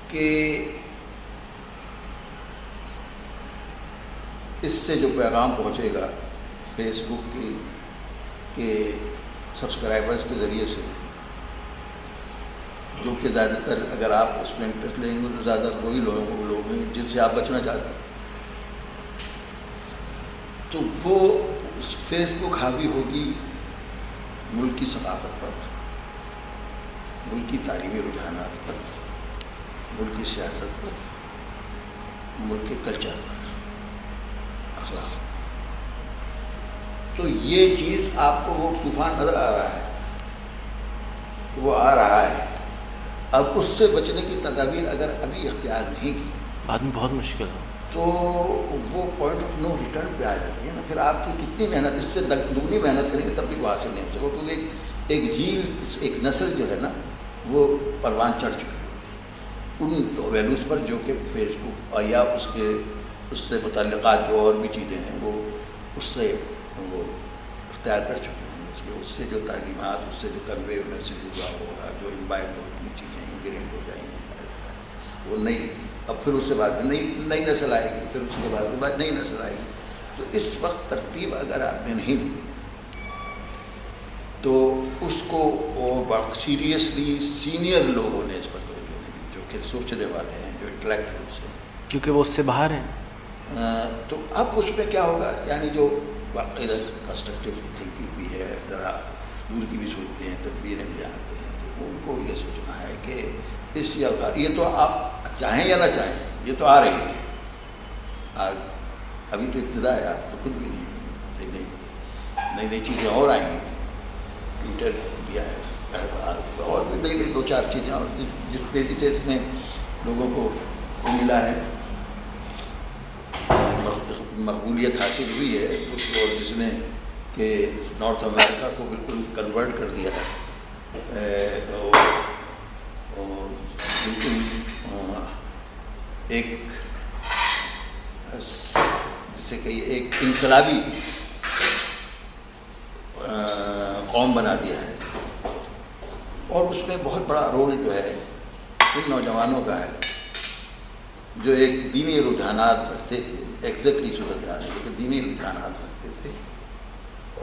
کہ اس سے جو پیغام پہنچے گا فیس بک کے سبسکرائبرز کے ذریعے سے، جو کہ زیادہ تر اگر آپ اس میں انٹرسٹ لیں گے تو زیادہ تر وہی لوگ ہیں جن سے آپ بچنا چاہتے ہیں، تو وہ فیس بک حاوی ہوگی ملک کی ثقافت پر، ملک کی تعلیمی رجحانات پر، ملک کی سیاست پر، ملک کے کلچر پر، اخلاق پر۔ تو یہ چیز آپ کو وہ طوفان نظر آ رہا ہے، وہ آ رہا ہے۔ اب اس سے بچنے کی تدابیر اگر ابھی اختیار نہیں کی بعد میں بہت مشکل ہو تو وہ پوائنٹ آف نو ریٹرن پہ آ جاتی ہے نا۔ پھر آپ کی کتنی محنت، اس سے دگنی محنت کریں گے تب بھی وہ حاصل نہیں ہو سکے، کیونکہ ایک جیل، ایک نسل جو ہے نا وہ پروان چڑھ چکی ہوگی ان ویلیوز پر جو کہ فیس بک یا اس سے متعلقات جو اور بھی چیزیں ہیں وہ اس سے وہ اختیار کر چکے ہیں، اس سے جو تعلیمات، اس سے جو کنوے میسیج ہوا ہوگا، جو انوائٹ ہوتی چیزیں انگرینڈ ہو جائیں گی، وہ نئی، اب پھر اس سے بعد میں نئی نسل آئے گی، پھر اس کے بعد نئی نسل آئے گی۔ تو اس وقت ترتیب اگر آپ نے نہیں دی تو اس کو سیریسلی سینئر لوگوں نے اس پر توجہ نہیں دی، جو کہ سوچنے والے ہیں، جو انٹلیکچوئلس ہیں، کیونکہ وہ اس سے باہر ہیں۔ تو اب اس پہ کیا ہوگا، یعنی جو باقاعدہ کنسٹرکٹیو تھنکنگ بھی ہے، ذرا دور کی بھی سوچتے ہیں، تدبیریں بھی جانتے ہیں، تو ان کو یہ سوچنا ہے کہ اس یہ تو آپ چاہیں یا نہ چاہیں یہ تو آ رہی ہے، ابھی تو ابتدا ہے، آپ تو خود بھی نہیں، نئی چیزیں اور آئیں گی، ٹویٹر دیا ہے اور بھی نئی دو چار چیزیں، اور جس تیزی سے اس میں لوگوں کو ملا ہے، مقبولیت حاصل ہوئی ہے، اور جس نے کہ نارتھ امریکہ کو بالکل کنورٹ کر دیا ہے، بالکل ایک جسے کہیے ایک انقلابی قوم بنا دیا ہے، اور اس میں بہت بڑا رول جو ہے ان نوجوانوں کا ہے جو ایک دینی رجحانات رکھتے تھے، ایگزیکٹلی صورتحال ہے کہ دینی رجحانات رکھتے تھے،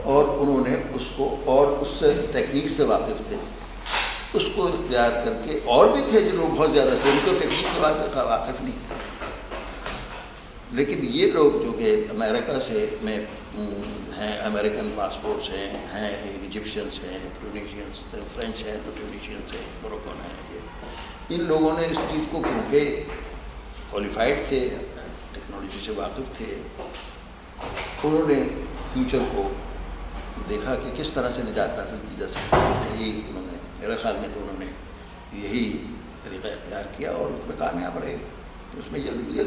اور انہوں نے اس کو، اور اس سے ٹیکنیک سے واقف تھے، اس کو اختیار کر کے، اور بھی تھے جو لوگ بہت زیادہ تھے ان کو ٹیکنیک سے واقف نہیں تھے، لیکن یہ لوگ جو کہ امریکہ سے میں ہیں، امریکن پاسپورٹس ہیں ایجپشنس ہیں، ٹونیشینس، فرینچ ہیں تو ٹونیشینس ہیں، موروکن ہیں، ان لوگوں نے اس چیز کو، کیونکہ کوالیفائڈ تھے، ٹیکنالوجی سے واقف تھے، انہوں نے فیوچر کو دیکھا کہ کس طرح سے نجات حاصل کی جا سکتی ہے، یہی انہوں نے، میرے خیال میں تو انہوں نے یہی طریقہ اختیار کیا اور اس میں کامیاب رہے۔ اس میں جلدی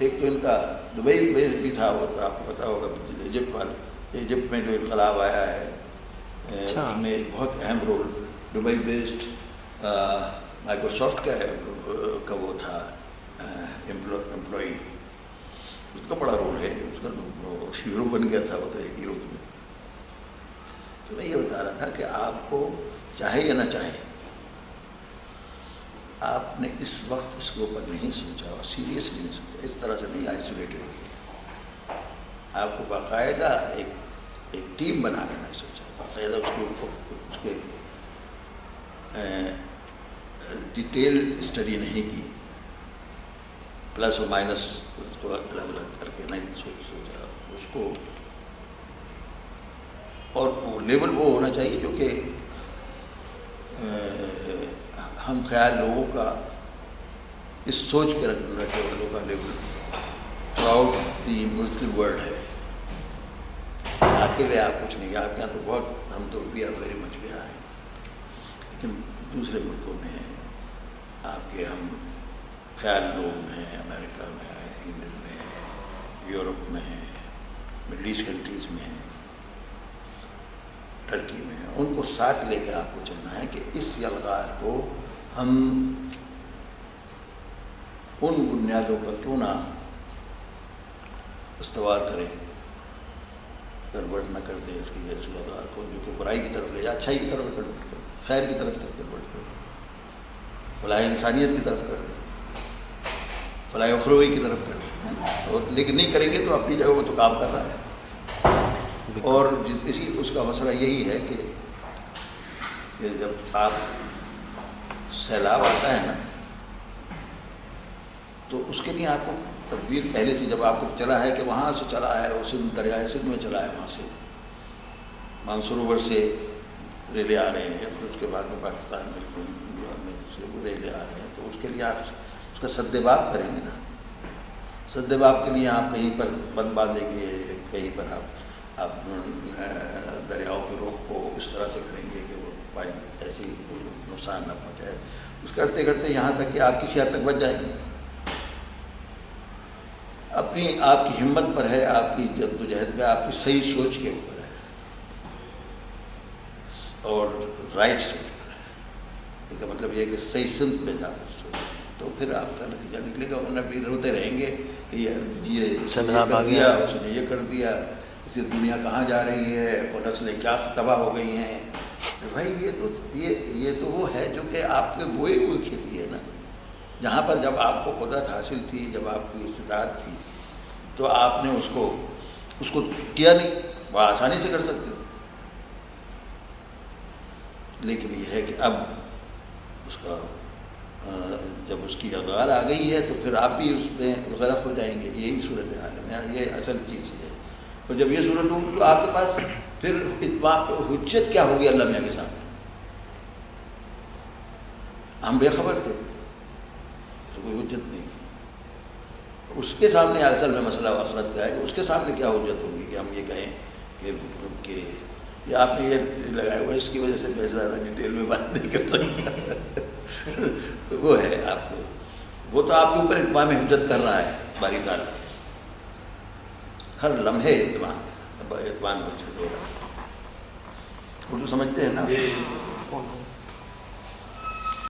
ایک تو ان کا دبئی بیس بھی تھا، وہ آپ کو پتا ہوگا، ایجپٹ میں جو انقلاب آیا ہے اس میں ایک بہت اہم رول دبئی بیسڈ مائیکروسافٹ کا وہ تھا امپلائی، اس کا بڑا رول ہے، اس کا ہیرو بن گیا تھا وہ تو ایک ہیرو میں۔ تو میں یہ بتا رہا تھا کہ آپ کو چاہے یا نہ چاہے، آپ نے اس وقت اس کے اوپر نہیں سوچا اور سیریسلی نہیں سوچا، اس طرح سے نہیں آئسولیٹڈ ہو، آپ کو باقاعدہ ایک ٹیم بنا کے نہیں سوچا، باقاعدہ اس کے اوپر اس کے ڈیٹیل اسٹڈی نہیں کی، پلس و مائنس اس کو الگ الگ کر کے نہیں سوچا اس کو، اور وہ لیول وہ ہونا چاہیے جو کہ ہم خیال لوگوں کا، اس سوچ کے رکھنے والوں کا level through out the Muslim world ہے۔ اکیلے آپ کچھ نہیں، آپ کے یہاں تو بہت، ہم تو وی آر ویری مچ بھی آئے، لیکن دوسرے ملکوں میں آپ کے ہم خیال لوگ ہیں، امریکہ میں ہیں، انگلینڈ میں ہیں، یورپ میں ہیں، مڈل ایسٹ کنٹریز میں ہیں، ٹرکی میں ہیں، ان کو ساتھ لے کے آپ کو چلنا ہے کہ اس یلغار کو ہم ان بنیادوں پر کیوں نہ استوار کریں، کنورٹ نہ کر دیں اس کی ایسی یلغار کو جو کہ برائی کی طرف لے جائے، اچھائی کی طرف کنورٹ کر دیں، خیر کی طرف کنورٹ کر دیں، فلاح انسانیت کی طرف کر دیں، فلاح اخروی کی طرف کر دیں، ہے نا؟ لیکن نہیں کریں گے تو اپنی جگہ وہ تو کام کر رہا ہے. اور اس کا مسئلہ یہی ہے کہ جب آپ سیلاب آتا ہے نا تو اس کے لیے آپ کو تدبیر پہلے سے، جب آپ کو چلا ہے کہ وہاں سے چلا ہے، وہ سندھ دریائے سندھ میں چلا ہے، وہاں سے مانسروور سے ریلے آ رہے ہیں، پھر اس کے بعد میں پاکستان میں سے ریلے آ رہے ہیں، تو اس کے لیے آپ اس کا سد باب کریں گے نا. سد باب کے لیے آپ کہیں پر بند باندھیں گے، کہیں پر آپ دریاؤں کے رخ کو اس طرح سے کریں گے کہ وہ پانی ایسی نقصان نہ پہنچائے. اس کرتے کرتے یہاں تک کہ آپ کسی حد تک بچ جائیں گے. اپنی آپ کی ہمت پر ہے، آپ کی جدوجہد پہ، آپ کی صحیح سوچ کے اوپر ہے اور رائٹ سوچ پر ہے. اس کا مطلب یہ ہے کہ صحیح سمت میں جانا سوچیں تو پھر آپ کا نتیجہ نکلے گا. ورنہ بھی روتے رہیں گے کہ یہ کر دیا، اس نے یہ کر دیا، اس سے دنیا کہاں جا رہی ہے، اور نسلیں کیا تباہ ہو گئی ہیں. بھائی یہ تو وہ ہے جو کہ آپ کے بوئے ہوئی کھیتی ہے نا، جہاں پر جب آپ کو قدرت حاصل تھی، جب آپ کی استطاعت تھی، تو آپ نے اس کو کیا نہیں. وہ آسانی سے کر سکتے تھے، لیکن یہ ہے کہ اب اس کا جب اس کی اغار آ گئی ہے تو پھر آپ بھی اس میں غرق ہو جائیں گے. یہی صورتحال ہے، یہ اصل چیز ہے. اور جب یہ صورت ہوگی تو آپ کے پاس پھر حجت کیا ہوگی اللہ میاں کے سامنے؟ ہم بے خبر تھے تو کوئی حجت نہیں. اس کے سامنے اصل میں مسئلہ آخرت کا ہے کہ اس کے سامنے کیا حجت ہوگی کہ ہم یہ کہیں کہ یہ آپ نے یہ لگایا ہوا، اس کی وجہ سے میں زیادہ ڈیٹیل میں بات نہیں کر سکتا. تو وہ ہے آپ کو، وہ تو آپ کے اوپر اتمام حجت کر رہا ہے باری تعالیٰ، ہر لمحے اتمام حجت ہو رہا ہے. اردو سمجھتے ہیں نا؟